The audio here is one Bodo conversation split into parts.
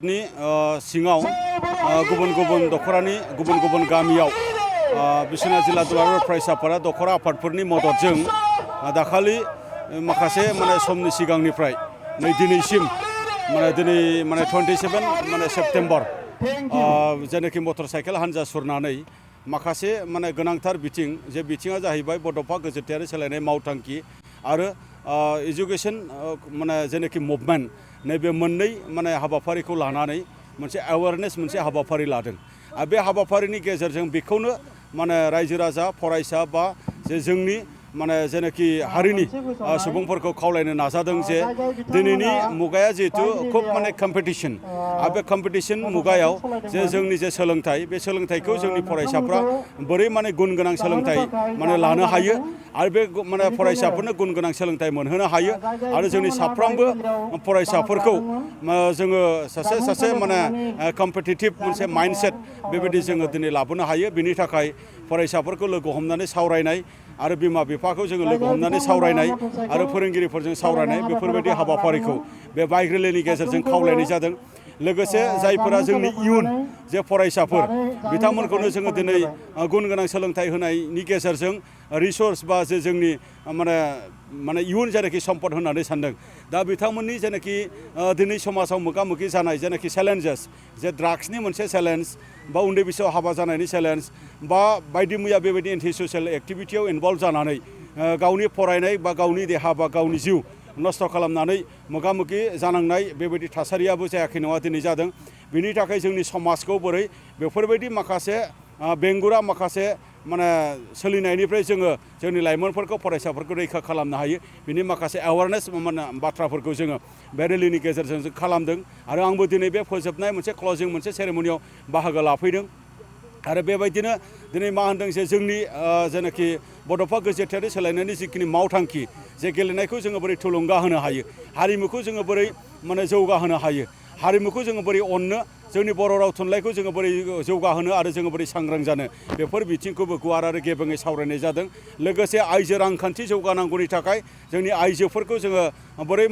परिषदनि सिङाव गुबुन दखरानि गुबुन गामियाव बिश्वनाथ जिल्ला दुलाराय फरायसा आफादा दखरा आफादफोरनि मददजों दाखालि माखासे समनि सिगांनिफ्राय नै दिनैसिम दिनै 27 सेप्टेम्बर जेनाखि मटर साइकेल हानजा सुरनानै माखासे गोनांथार बिथिं जे बिथिङा जाहैबाय बड'फा गोजोनथायारि सोलायनाय मावथांखि आरो एजुकेशन जेनाखि मुभमेन्ट नैबे मोननै हाबाफारिखौ लानानै मोनसे एवारनेस मोनसे हाबाफारि लादों आरो बे हाबाफारिनि गेजेरजों बेखौनो रायजो राजा फरायसा बा जे जोंनि जेनाखि हारिनि सुबुंफोरखौ खावलायनो नाजादों जे दिनैनि मुगाया जिहेतु खुब कम्पिटिशन आरो बे कम्पिटिशन मुगायाव जे जोंनि जे सोलोंथाइ बे सोलोंथाइखौ जोंनि फरायसाफ्रा बोरै गुन गोनां सोलोंथाइ लानो हायो आरो बे फरायसाफोरनो गुन गोनां सोलोंथाइ मोनहोनो हायो आरो जोंनि साफ्रोमबो फरायसाफोरखौ जोङो सासे कम्पिटिटिभ मोनसे माइन्डसेट बेबायदि जोङो दिनै लाबोनो हायो बिनि थाखाय फरायसाफोरखौ लोगो हमनानै सावरायनाय आरो बिमा बिफाखौ जोङो लोगो हमनानै सावरायनाय आरो फोरोंगिरिफोरजों सावरायनाय बेफोरबायदि हाबाफारिखौ बे बाइक रेलिनि गेजेरजों खावलायनाय जादों लोगोसे जायफोरा जोंनि इयुन जे फरायसाफोर बिथांमोनखौनो जोङो दिनै गुन गोनां सोलोंथाइ होनायनि गेजेरजों रिसोर्स बा जे जोंनि इयुन जेनाखि सम्पद होननानै सानदों दा बिथांमोननि जेनाखि दिनै समाजाव मोगा मोगि जानाय जेनाखि चेलेन्जेस जे ड्राग्सनि मोनसे चेलेन्ज बा उन्दै बैसोआव हाबा जानायनि चेलेन्ज बा बायदि मैया बेबायदि एन्टि ससियेल एक्टिभिटियाव इनभल्भ जानानै गावनि फरायनाय बा गावनि देहा बा गावनि जिउ नस्थ' खालामनानै मोगा मोगि जानांनाय बेबायदि थासारियाबो जायाखै नङा दिनै जादों बिनि थाखाय जोंनि समाजखौ बोरै बेफोरबायदि माखासे बेंगुरा माखासे सोलिनायनिफ्राय जोङो जोंनि लाइमोनफोरखौ फरायसाफोरखौ रैखा खालामनो हायो बिनि माखासे एवारनेस बाथ्राफोरखौ जोङो बे रेलिनि गेजेरजों जों खालामदों आरो आंबो दिनै बे फोजोबनाय मोनसे क्लजिं मोनसे सेरेमनियाव बाहागो लाफैदों आरो बेबायदिनो दिनै मा होनदों जे जोंनि जेनाखि बड'फा गोजोनथायारि सोलायनायनि जिखिनि मावथांखि जे गेलेनायखौ जोङो बोरै थुलुंगा होनो हायो हारिमुखौ जोङो बोरै जौगाहोनो हायो हारिमुखौ जोङो बोरै अननो जोंनि बर' राव थुनलाइखौ जोङो बोरै जौगाहोनो आरो जोङो बोरै सांग्रां जानो बेफोर बिथिंखौबो गुवार आरो गेबेङै सावरायनाय जादों लोगोसे आइजो रांखान्थि जौगानांगौनि थाखाय जोंनि आइजोफोरखौ जोङो बोरै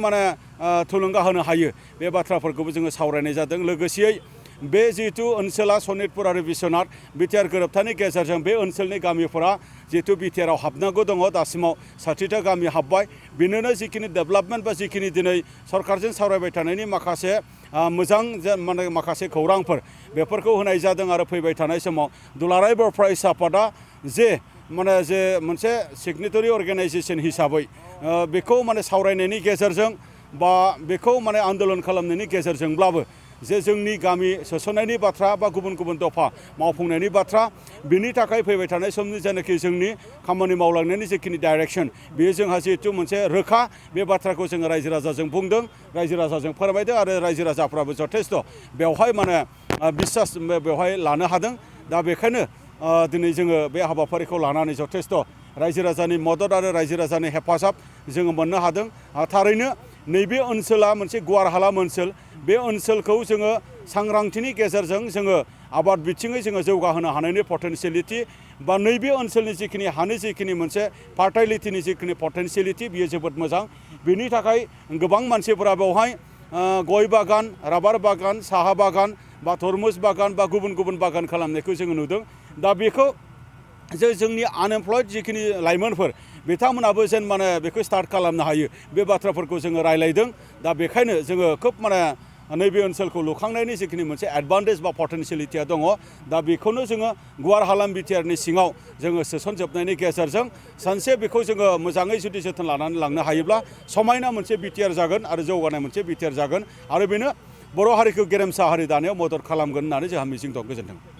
थुलुंगा होनो हायो बे बाथ्राफोरखौबो जोङो सावरायनाय जादों लोगोसेयै बे जिहेतु ओनसोला सनितपुर आरो बिश्वनाथ बिटिआर गोरोबथानि गेजेरजों बे ओनसोलनि गामिफोरा जिहेतु बिटिआरआव हाबनांगौ दङ दासिमाव 60टा गामि हाबबाय बिनोनो जिखिनि डेभेलपमेन्ट बा जिखिनि दिनै सरकारजों सावरायबाय थानायनि माखासे मोजां माखासे खौरांफोर बेफोरखौ होनाय जादों आरो फैबाय थानाय समाव दुलाराय बर' फरायसा आफादा जे मोनसे सिगनेटरि अर्गेनाइजेसन हिसाबै बेखौ सावरायनायनि गेजेरजों बा बेखौ आन्दोलन खालामनायनि गेजेरजोंब्लाबो जे जोंनि गामि सोसननायनि बाथ्रा बा गुबुन दफा मावफुंनायनि बाथ्रा बिनि थाखाय फैबाय थानाय समनि जेनाखि जोंनि खामानि मावलांनायनि जिखिनि डाइरेक्सन बेयो जोंहा जिहेतु मोनसे रोखा बे बाथ्राखौ जोङो रायजो राजाजों बुंदों रायजो राजाजों फोरमायदों आरो रायजो राजाफ्राबो जथेस्थ' बेवहाय बिसास बेवहाय लानो हादों दा बेखायनो दिनै जोङो बे हाबाफारिखौ लानानै जथेस्थ' रायजो राजानि मदद आरो रायजो राजानि हेफाजाब जोङो मोननो हादों थारैनो नैबे ओनसोला मोनसे गुवार हालाम ओनसोल बे ओनसोलखौ जोङो सांग्रांथिनि गेजेरजों जोङो आबाद बिथिङै जोङो जौगाहोनो हानायनि पटेनसियेलिटि बा नैबे ओनसोलनि जिखिनि हानि जिखिनि मोनसे फार्टाइलिटिनि जिखिनि पटेनसियेलिटि बियो जोबोद मोजां बिनि थाखाय गोबां मानसिफोरा बेवहाय गय बागान राबार बागान साहा बागान बा तरमुज बागान बा गुबुन बागान खालामनायखौ जोङो नुदों दा बेखौ जे जोंनि आनएमप्लयड जिखिनि लाइमोनफोर बिथांमोनाबो जेन बेखौ स्टार्ट खालामनो हायो बे बाथ्राफोरखौ जोङो रायलायदों दा बेखायनो जोङो खोब नैबे ओनसोलखौ लुखांनायनि जिखिनि मोनसे एडभान्टेज बा पटेनसियेलिटिया दङ दा बेखौनो जोङो गुवार हालाम बिटिआरनि सिङाव जोङो सोसनजोबनायनि गेजेरजों सानसे बेखौ जोङो मोजाङै जुदि जोथोन लानानै लांनो हायोब्ला समायना मोनसे बिटिआर जागोन आरो जौगानाय मोनसे बिटिआर जागोन आरो बेनो बर' हारिखौ गेरेमसा हारि दानायाव मदद खालामगोन होननानै जोंहा मिजिं दं गोजोन्थों